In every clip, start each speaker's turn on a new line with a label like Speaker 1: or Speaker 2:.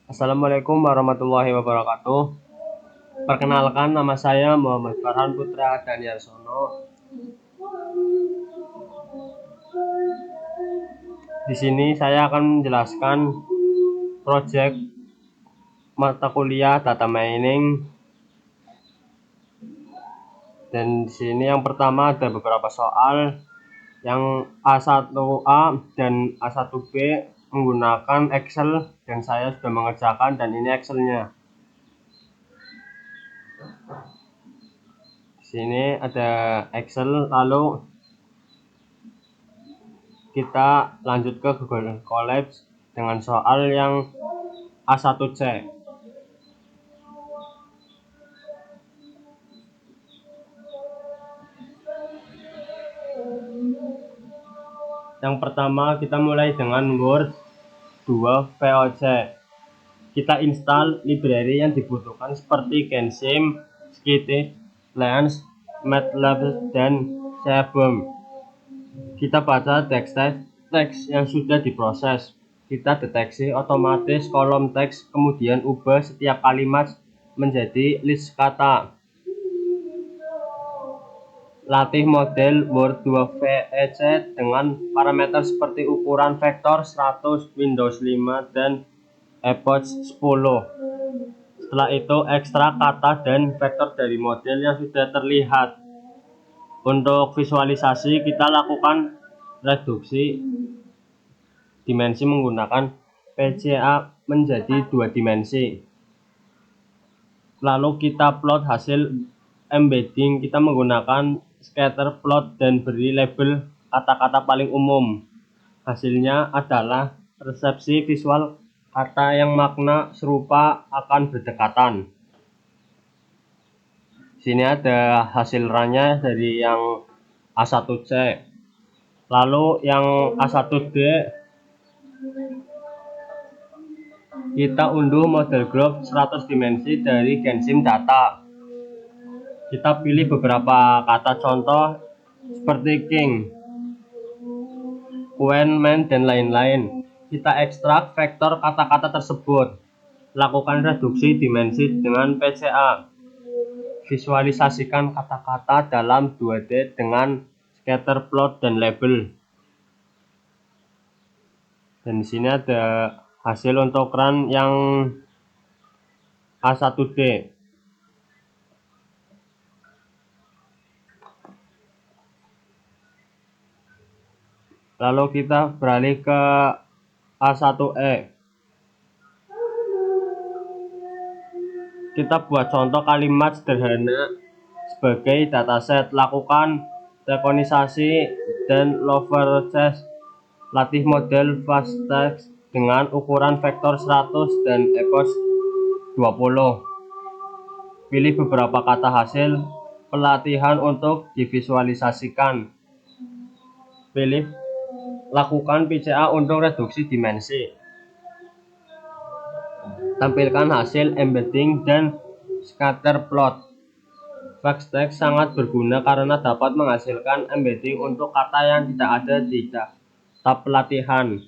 Speaker 1: Assalamualaikum warahmatullahi wabarakatuh. Perkenalkan, nama saya Muhammad Farhan Putra Daniarsono. Di sini saya akan menjelaskan proyek mata kuliah data mining. Dan di sini yang pertama ada beberapa soal yang A1A dan A1B menggunakan Excel, dan saya sudah mengerjakan, dan ini Excelnya. Di sini ada Excel, lalu kita lanjut ke Google Colabs dengan soal yang A1C. Yang pertama kita mulai dengan Word 2 VOC. Kita install library yang dibutuhkan seperti Gensim, Skittish, Lens, MATLAB, dan Seaborn. Kita baca teks yang sudah diproses. Kita deteksi otomatis kolom teks, kemudian ubah setiap kalimat menjadi list kata. Latih model Word 2 VEC dengan parameter seperti ukuran vektor 100, Windows 5, dan epoch 10. Setelah itu ekstrak kata dan vektor dari model yang sudah terlihat. Untuk visualisasi kita lakukan reduksi dimensi menggunakan PCA menjadi 2 dimensi. Lalu kita plot hasil embedding, kita menggunakan scatter plot dan beri label kata-kata paling umum. Hasilnya adalah resepsi visual kata yang makna serupa akan berdekatan. Sini ada hasil runnya dari yang A1C. Lalu yang A1D kita unduh model graph 100 dimensi dari Gensim Data. Kita pilih beberapa kata contoh seperti king, queen, man, dan lain-lain. Kita ekstrak vektor kata-kata tersebut. Lakukan reduksi dimensi dengan PCA. Visualisasikan kata-kata dalam 2D dengan scatter plot dan label. Dan di sini ada hasil untuk run yang A1D. Lalu kita beralih ke A1E. Kita buat contoh kalimat sederhana sebagai dataset. Lakukan rekognisasi dan lower chest. Latih model fast text dengan ukuran vektor 100 dan epoch 20. Pilih beberapa kata hasil pelatihan untuk divisualisasikan. Lakukan PCA untuk reduksi dimensi. Tampilkan hasil embedding dan scatter plot. Fast text sangat berguna karena dapat menghasilkan embedding untuk kata yang tidak ada di tab pelatihan.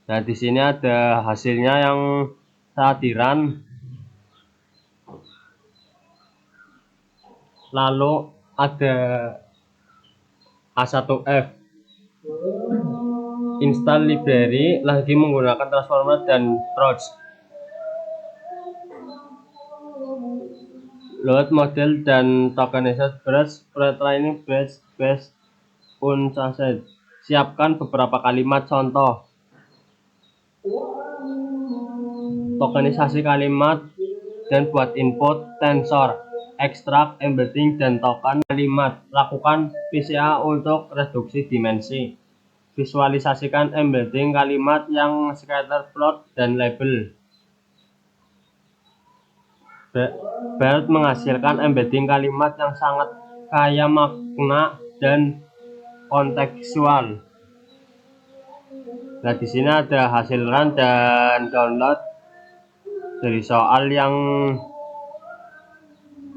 Speaker 1: Nah, di sini ada hasilnya yang saat di run. Lalu ada A1F. Install library lagi menggunakan transformer dan trots. Load model dan tokenized brush pre-training batch based on chassis. Siapkan beberapa kalimat contoh. Tokenisasi kalimat dan buat input tensor. Ekstrak embedding dan token kalimat. Lakukan PCA untuk reduksi dimensi. Visualisasikan embedding kalimat yang scatter plot dan label. BERT menghasilkan embedding kalimat yang sangat kaya makna dan kontekstual. Nah, di sini ada hasil run dan download dari soal yang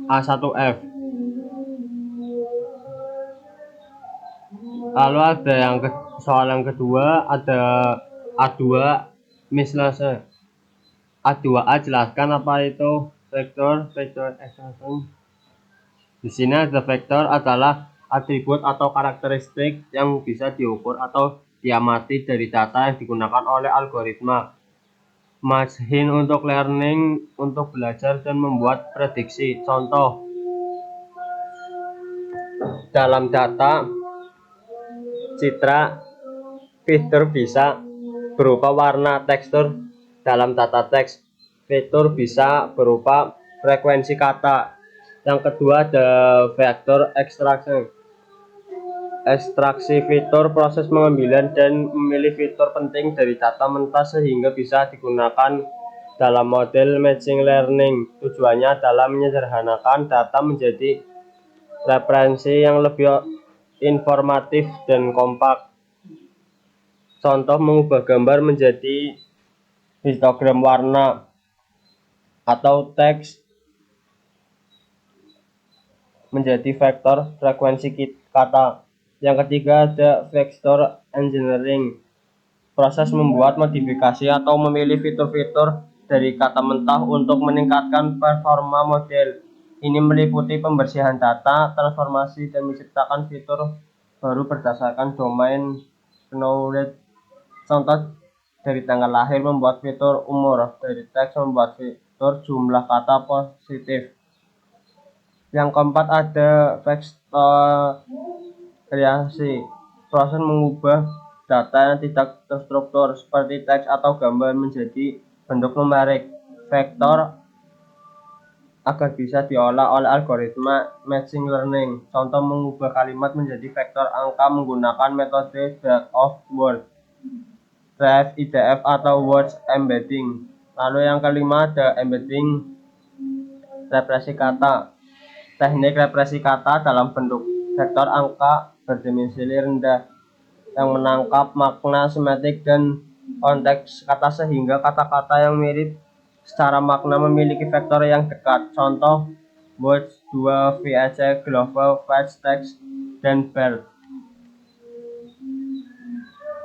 Speaker 1: A1F. Lalu ada soal yang kedua, ada A2 Misalnya A2A, jelaskan apa itu vektor extraction. Di sini ada vektor adalah atribut atau karakteristik yang bisa diukur atau diamati dari data yang digunakan oleh algoritma machine untuk learning, untuk belajar dan membuat prediksi. Contoh, dalam data citra, fitur bisa berupa warna, tekstur. Dalam data teks, fitur bisa berupa frekuensi kata. Yang kedua ada vektor extraction. Ekstraksi fitur, proses pengambilan dan memilih fitur penting dari data mentah sehingga bisa digunakan dalam model machine learning. Tujuannya adalah menyederhanakan data menjadi referensi yang lebih informatif dan kompak. Contoh, mengubah gambar menjadi histogram warna atau teks menjadi vektor frekuensi kata. Yang ketiga ada vector engineering. Proses membuat modifikasi atau memilih fitur-fitur dari kata mentah untuk meningkatkan performa model. Ini meliputi pembersihan data, transformasi, dan menciptakan fitur baru berdasarkan domain knowledge. Contoh, dari tanggal lahir membuat fitur umur, dari teks membuat fitur jumlah kata positif. Yang keempat ada vektorisasi. Proses mengubah data yang tidak terstruktur seperti teks atau gambar menjadi bentuk numerik vektor agar bisa diolah oleh algoritma machine learning. Contoh, mengubah kalimat menjadi vektor angka menggunakan metode depth of word, IDF atau words embedding. Lalu yang kelima ada embedding represi kata. Teknik represi kata dalam bentuk vektor angka berdimensi rendah yang menangkap makna semantik dan konteks kata sehingga kata-kata yang mirip secara makna memiliki vektor yang dekat. Contoh, words 2 VAC, global, fetch, text, dan bird.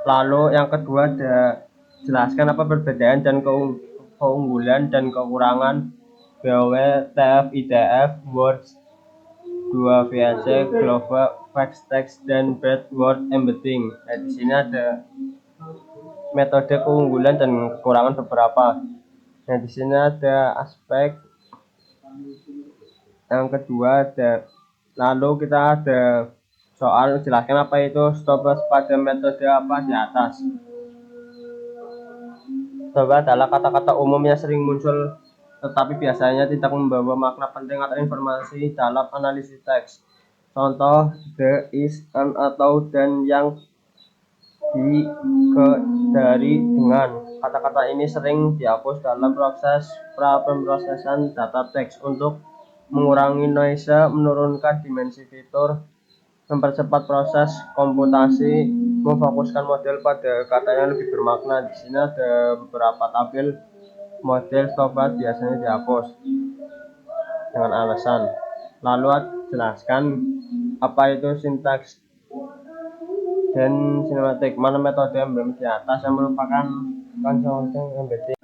Speaker 1: Lalu yang kedua ada jelaskan apa perbedaan dan keunggulan dan kekurangan BW, TF, IDF, words 2 VAC, global, fetch, text, dan bird word embedding. Nah, di sini ada metode keunggulan dan kekurangan beberapa. Nah, di sini ada aspek. Yang kedua ada, lalu kita ada soal jelaskan apa itu stopwatch pada metode apa di atas. Stopwatch adalah kata-kata umum yang sering muncul tetapi biasanya tidak membawa makna penting atau informasi dalam analisis teks. Contoh, the, is, an, atau dan, yang, di, ke, dari, dengan. Kata-kata ini sering dihapus dalam proses pemrosesan data teks untuk mengurangi noise, menurunkan dimensi fitur, mempercepat proses komputasi, memfokuskan model pada kata yang lebih bermakna. Di sini ada beberapa tabel model stopwatch biasanya dihapus dengan alasan. Lalu jelaskan apa itu sintaks dan sinematik. Mana metode emblem di atas yang merupakan konsonansi embedding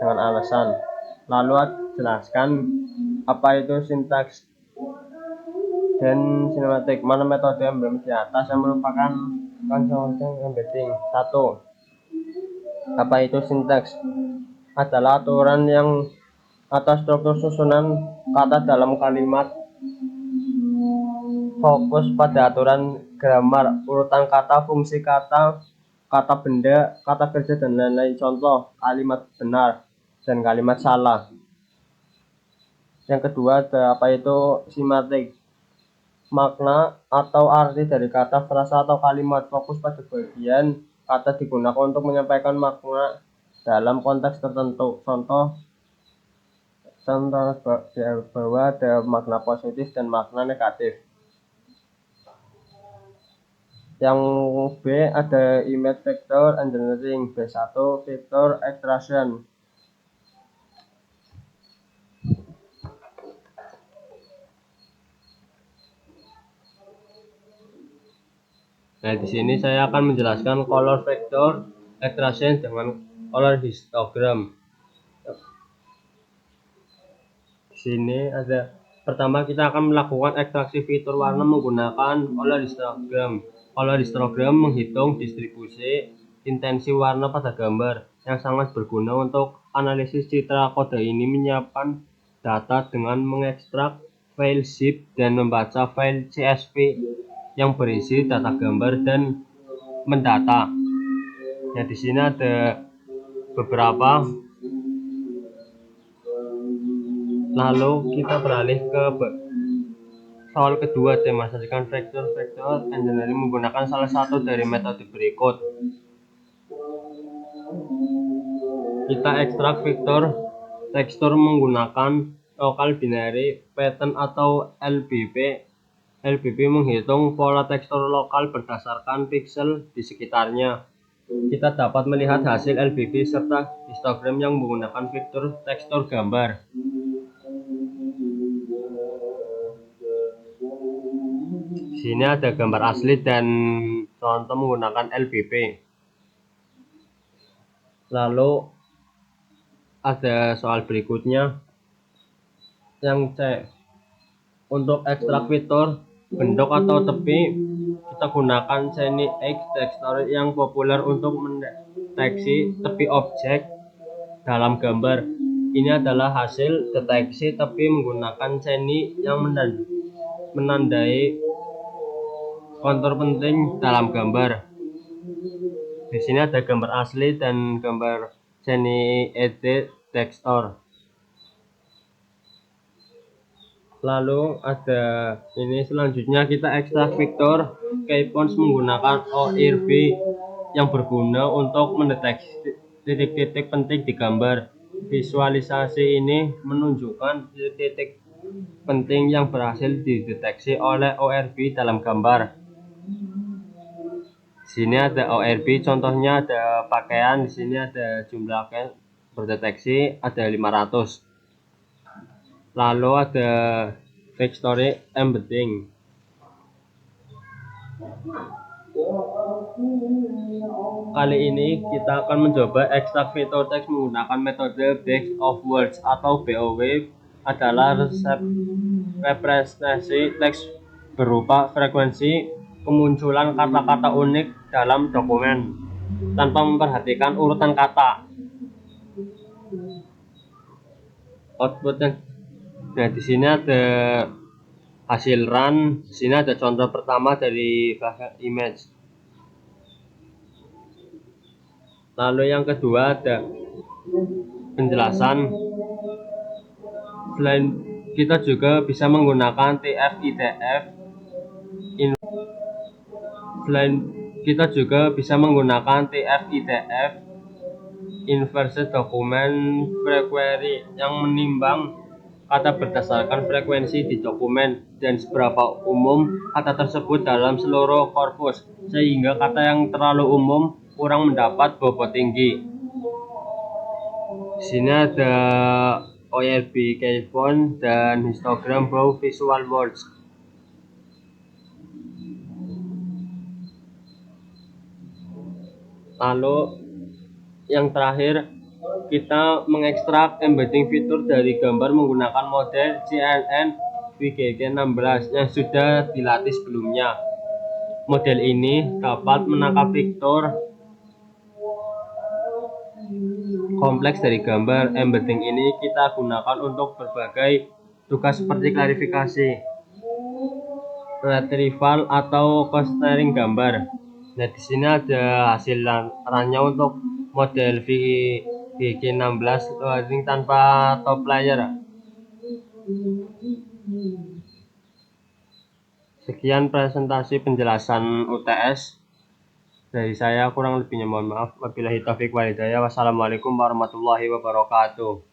Speaker 1: dengan alasan. Lalu jelaskan apa itu sintaks dan sinematik. Mana metode emblem di atas yang merupakan konsonansi embedding. 1. Apa itu sintaks? Adalah aturan yang atau struktur susunan kata dalam kalimat. Fokus pada aturan grammar, urutan kata, fungsi kata, kata benda, kata kerja, dan lain-lain. Contoh, kalimat benar dan kalimat salah. Yang kedua ada apa itu simatik. Makna atau arti dari kata, frasa, atau kalimat. Fokus pada bagian kata digunakan untuk menyampaikan makna dalam konteks tertentu. Contoh bahwa ada makna positif dan makna negatif. Yang B ada image vector engineering. B1 vector extraction. Nah, di sini saya akan menjelaskan color vector extraction dengan color histogram. Di sini ada pertama kita akan melakukan ekstraksi fitur warna menggunakan color histogram. Color histogram menghitung distribusi intensi warna pada gambar yang sangat berguna untuk analisis citra. Kode ini menyiapkan data dengan mengekstrak file zip dan membaca file CSV yang berisi data gambar dan mendata. Ya, di sini ada beberapa. Lalu kita beralih ke soal kedua, demonstrasikan vektor engineering menggunakan salah satu dari metode berikut. Kita ekstrak vektor tekstur menggunakan local binary pattern atau LBP. LBP menghitung pola tekstur lokal berdasarkan pixel di sekitarnya. Kita dapat melihat hasil LBP serta histogram yang menggunakan vektor tekstur gambar. Di sini ada gambar asli dan contoh menggunakan LBP. Lalu ada soal berikutnya yang C. Untuk ekstrak vektor bentuk atau tepi, kita gunakan CNX texture yang populer untuk mendeteksi tepi objek dalam gambar. Ini adalah hasil deteksi tepi menggunakan CNI yang menandai kontur penting dalam gambar. Di sini ada gambar asli dan gambar CNI texture. Lalu ada ini selanjutnya kita ekstrak vektor keypoints menggunakan ORB yang berguna untuk mendeteksi titik-titik penting di gambar. Visualisasi ini menunjukkan titik-titik penting yang berhasil dideteksi oleh ORB dalam gambar. Di sini ada ORB, contohnya ada pakaian, di sini ada jumlah pakaian berdeteksi ada 500. Lalu ada factory embedding. Kali ini kita akan mencoba ekstrak vektor teks menggunakan metode Base of Words atau BOW. Adalah representasi teks berupa frekuensi kemunculan kata-kata unik dalam dokumen tanpa memperhatikan urutan kata. Outputnya. Nah, di sini ada hasil run. Di sini ada contoh pertama dari image. Lalu yang kedua ada penjelasan. Selain kita juga bisa menggunakan TF-IDF. Selain kita juga bisa menggunakan TF-IDF Inverted Document Frequency yang menimbang kata berdasarkan frekuensi di dokumen dan seberapa umum kata tersebut dalam seluruh korpus, sehingga kata yang terlalu umum kurang mendapat bobot tinggi. Di sini ada ORB keypoint dan histogram raw visual words. Lalu yang terakhir, kita mengekstrak embedding fitur dari gambar menggunakan model CNN VGG16 yang sudah dilatih sebelumnya. Model ini dapat menangkap vektor kompleks dari gambar. Embedding ini kita gunakan untuk berbagai tugas seperti klarifikasi, retrieval, atau clustering gambar. Nah, di sini ada hasil runnya untuk model VGG16 loading tanpa top layer. Sekian presentasi penjelasan UTS dari saya, kurang lebihnya mohon maaf. Wabillahi taufiq wal hidayah. Wassalamualaikum warahmatullahi wabarakatuh.